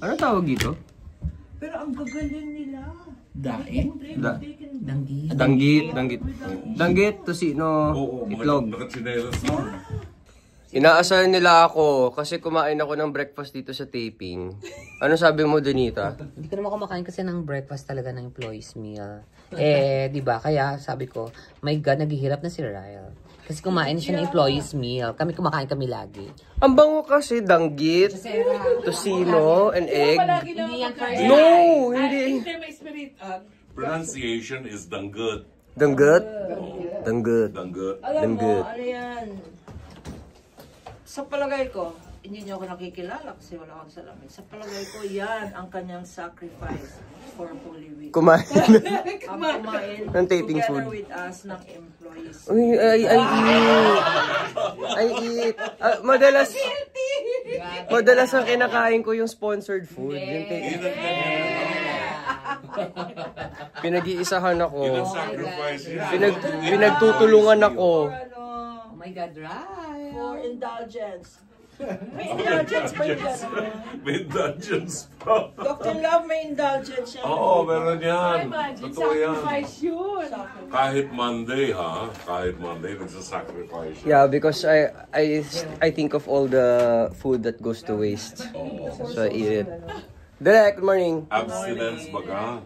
Ano tawag dito? Pero ang gagaling nila. Daing? Danggit, tosino, itlog. Nakatsinelas na. Inaasar nila ako kasi kumain ako ng breakfast dito sa taping. Ano sabi mo, Donita? Hindi ko naman kumakain kasi ng breakfast talaga ng employees meal. Eh, di ba? Kaya sabi ko, my God, naghihirap na si Ryle. Kasi kumain siya ng employees meal. Kumakain kami lagi. Ang bango kasi, danggit, tosino, and egg. No, hindi. Pronunciation is danggut. Danggut? Danggut. Danggut. Alam mo, ano yan? Sa palagay ko, hindi niyo ako nakikilala kasi wala akong salamin. Sa palagay ko, yan ang kanyang sacrifice for Holy Week. Kumain. Ang kumain ng taping together food. with us ng employees. Uy, I eat. Madalas ang kinakain ko yung sponsored food. Yung pinag-iisahan ako. Pinagtutulungan ako. Oh my God, Ryle. For indulgence. May indulgence pa yun. May indulgence pa. Dr. Love, may indulgence siya. Oo, meron yan. Totoo yan. Yun. Kahit Monday, ha? Kahit Monday, nagsasacrifice siya. Yeah, because I think of all the food that goes to waste. So I eat it. Direk, good morning. Abstinence baga.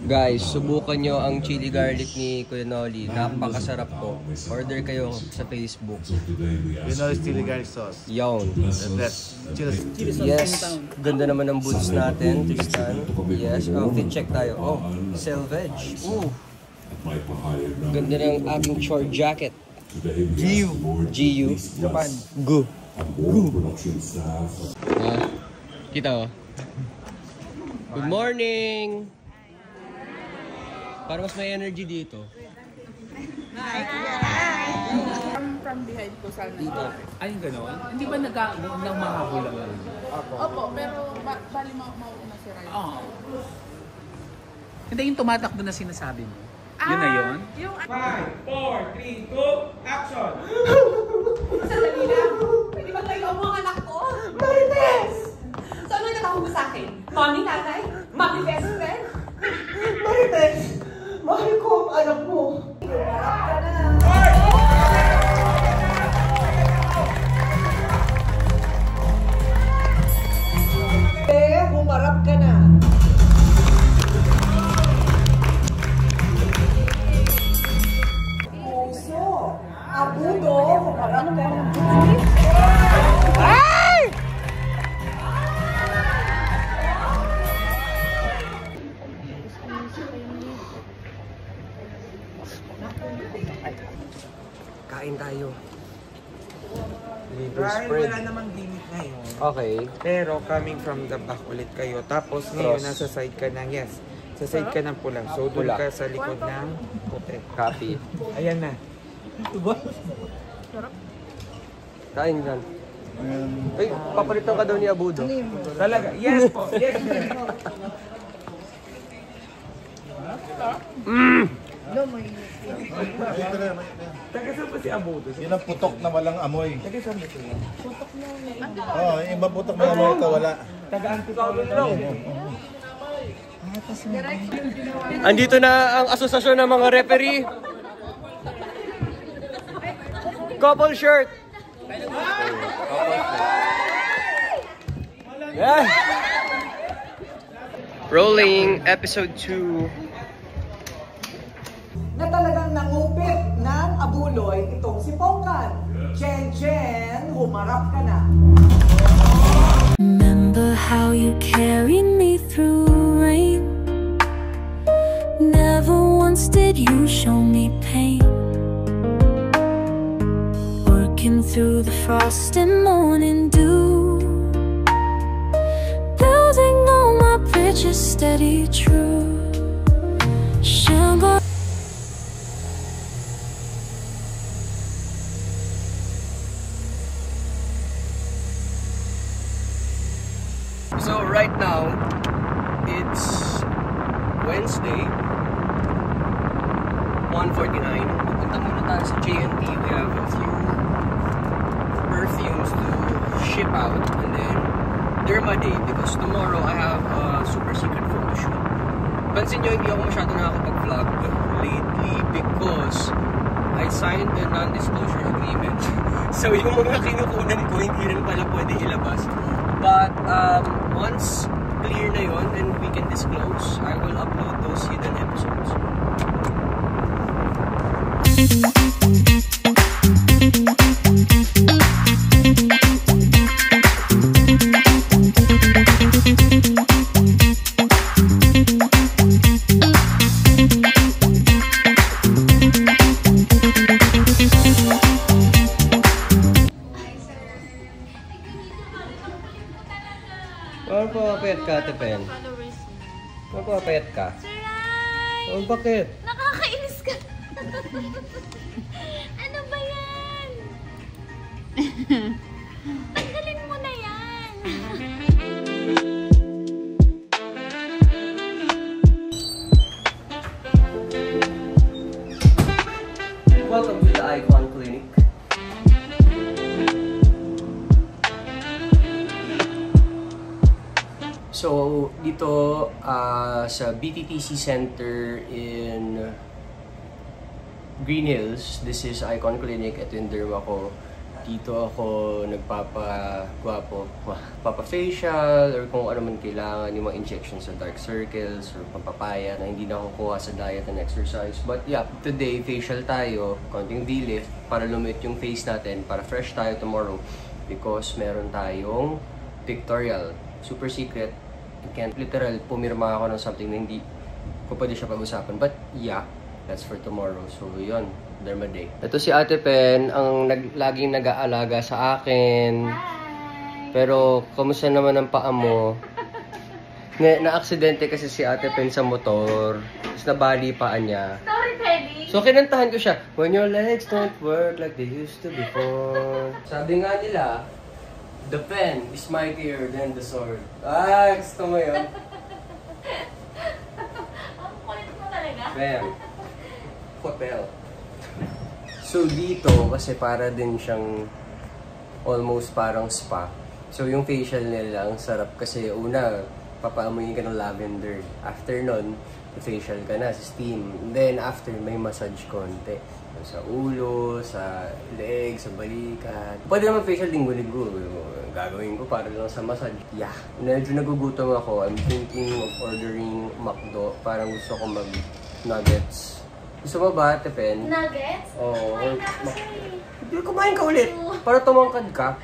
Guys, subukan nyo ang chili garlic ni Kuya Nolly. Napakasarap po. Order kayo sa Facebook. You know it's chili garlic sauce. Yawn. The best. Chili sauce. Yes. Ganda naman ng boots natin, Tristan. Yes. Outfit check tayo. Oh, selvage. Ooh. Ganda ng aking short jacket. GU. Japan. Gu. Kita oh. Good morning! Para mas may energy dito. From behind ko sa Dito. Ay, gano'n? Hindi ba nang mahabol lang? Opo, pero bali mauna si Ryan. Oo. Hindi yung tumatakbo na sinasabi mo. Yun na yun? Yung 5, 4, 3, 2, action! sandali lang. Pwede ba kayo ang mga anak ko? Marites! Saan mo natawag mo sa akin? Mami, tatay? Mami, best friend? Marites, mahal ko ang anak mo. Humarap ka na. Puso, abudo, humarap ka na. Kain tayo. Ryan, wala namang limit ngayon. Okay. Pero coming from the back ulit kayo. Tapos ngayon nasa side ka ng, yes. Sa side ka ng pula. So doon Pula. ka sa likod ng puti. Copy. Ayan na. Kain dyan. Ay, papalitan ka daw ni Abudo. Talaga. Yes po. Yes. Taga saan pa si Abudo? Yun ang putok na walang amoy. Taga saan ba siya? Oo, yung ibang putok na amoy ito wala. Taga Antipolo lang. Andito na ang asosasyon ng mga referee. Couple shirt. Yeah. Rolling episode 2. Na talagang nangupit ng abuloy itong si Pongkan. Jen, humarap ka na. Remember how you carried me through rain. Never once did you show me pain. Working through the frost and morning dew, building all my bridges steady true. Shanghai. So right now, it's Wednesday, 1:49. Pupunta muna tayo sa J&T. We have a few perfumes to ship out, and then Derma Day because tomorrow I have a super secret photo shoot. Pansin nyo, hindi ako masyado nakakapag-vlog lately because I signed a non-disclosure agreement. So yung mga kinukunan ko, hindi rin pala pwede ilabas. But once clear na yun and we can disclose, I will upload those hidden episodes. Mapapayat ka, Ate Pen? Mapapayat ka? Saray! Oh, bakit? Nakakainis ka! Ano ba yan? Tanggalin mo na yan! Welcome to the Icon Clinic. So, dito sa BTTC Center in Green Hills, this is Icon Clinic. Ito yung derma ko. Dito ako nagpapagwapo, papa-facial or kung ano man kailangan, yung mga injections sa dark circles or pampapaya na hindi nakukuha sa diet and exercise. But yeah, today facial tayo, konting V-lift para lumit yung face natin, para fresh tayo tomorrow because meron tayong pictorial, super secret. I can't literal pumirma ako ng something na hindi ko pwede siya pag-usapan. But yeah, that's for tomorrow. So yun, Derma Day. Ito si Ate Pen, ang laging nag-aalaga sa akin. Hi! Pero, kamusta naman ang paa mo? Na-aksidente kasi si Ate Pen sa motor. Tapos nabali paa niya. Sorry, Teddy! So, kinantahan ko siya. When your legs don't work like they used to before. Sabi nga nila, the pen is mightier than the sword. Ah, gusto mo yun? Ang kulit mo talaga. Bam. Hotel. So dito, kasi para din siyang almost parang spa. So yung facial nila, ang sarap kasi una, papaamuyin ka ng lavender. After nun, facial ka na, steam. And then after, may massage konti. Sa ulo, sa leg, sa balikat. Pwede naman facial linggo-linggo. Gagawin ko para lang sa massage. Yeah. Medyo nagugutom ako. I'm thinking of ordering McDo. Parang gusto ko mag-nuggets. Gusto mo ba, Ate Pen? Nuggets? Oo. Kumain na kasi. Kumain ka ulit. Para tumangkad ka.